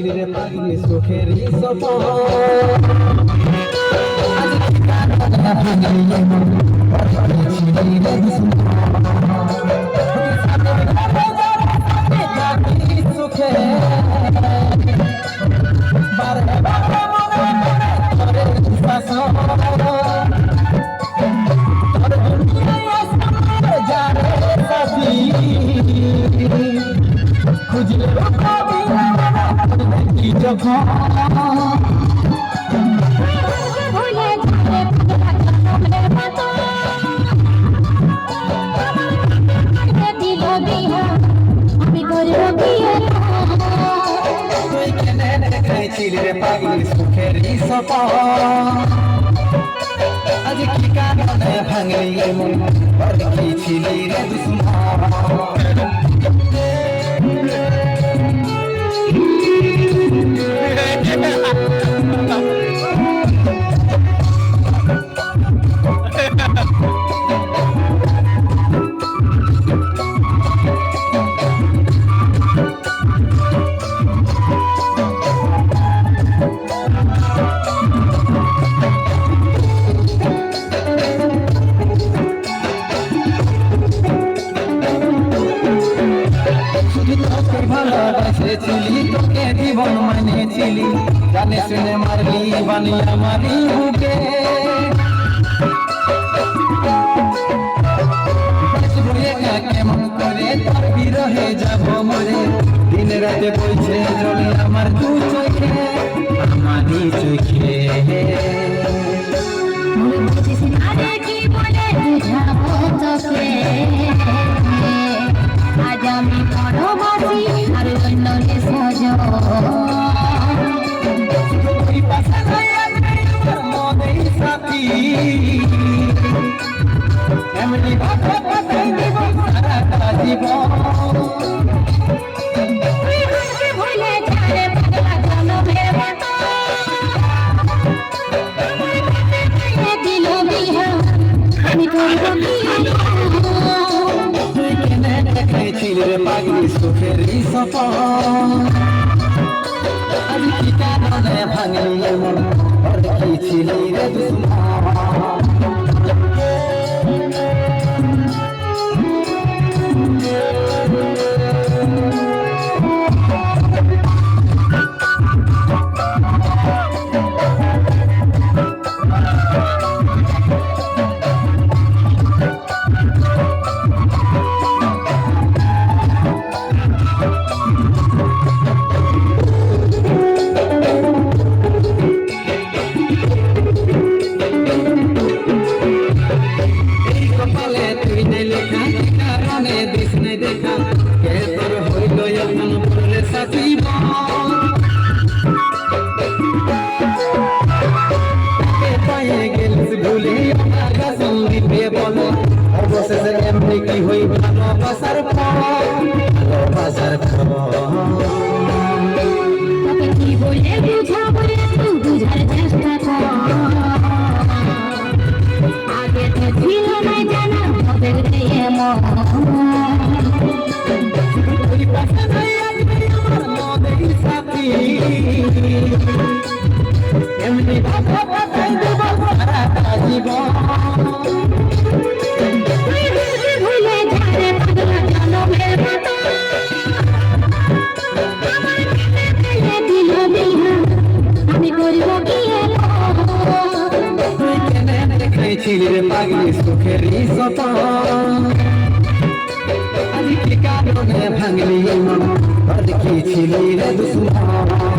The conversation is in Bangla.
রে পাগলি সুখেরই সপন আজ কি কারণে ভাঙলি মন পাগলি রে সুখে বারে বারে মনে করে শাসন তোর দুনিয়ায় জানে সাথী খুঁজলে পাবি কি যখন ভুলে যাবে পাগলা মতো দিল দিয়া আমি করব কি তুই কেনে দেখাইছিলি রে পাগলি সুখেরই সপন আজ কি কারণে ভাঙলি মন কি ছিলি রে দুশ্মন ভালোবাসেছিলি তোকে জীবন মানেছিলি জানে শুনে মারলি বানিয়া মারি বুকে কেমন করে তোর বিরহে যাব মরে দিন রাতে বইছে জলে আমার দু চোখে আমারই চোখে আজ আমি পরবাসী আর অন্য সজ সাথী এমনি ভাষা কথাই দিব সারাটা জীবন ভুলে যাবে পাগলা জনমের মতো দিল বিহা আমি করব কি রে পাগলি সুখেরই সপন আজ কি কারণে ভাঙলি মন কি ছিলি রে দুশ্মন দেখা কে তোর হইল এখন পড়লে সাথী পায়ে গেলিস ভুলে দিবে বলো অবশেষে এমনি কি হই ভালোবাসার ভালোবাসার তোকে কি বলে বুঝাবো বুঝার চেষ্টা কর আগে তো ছিল না জানা হবে রে এমন এমনি ভাষা কথাই দেব সারাটা জীবন ভুলে যাবে পাগলা জনমের মতো দিল বিহা আমি করব কি তুই কেনে দেখাইছিলি রে পাগলি সুখেরই সপন আজ কি কারণে ভাঙলি মন কি ছিলি রে দুশ্মন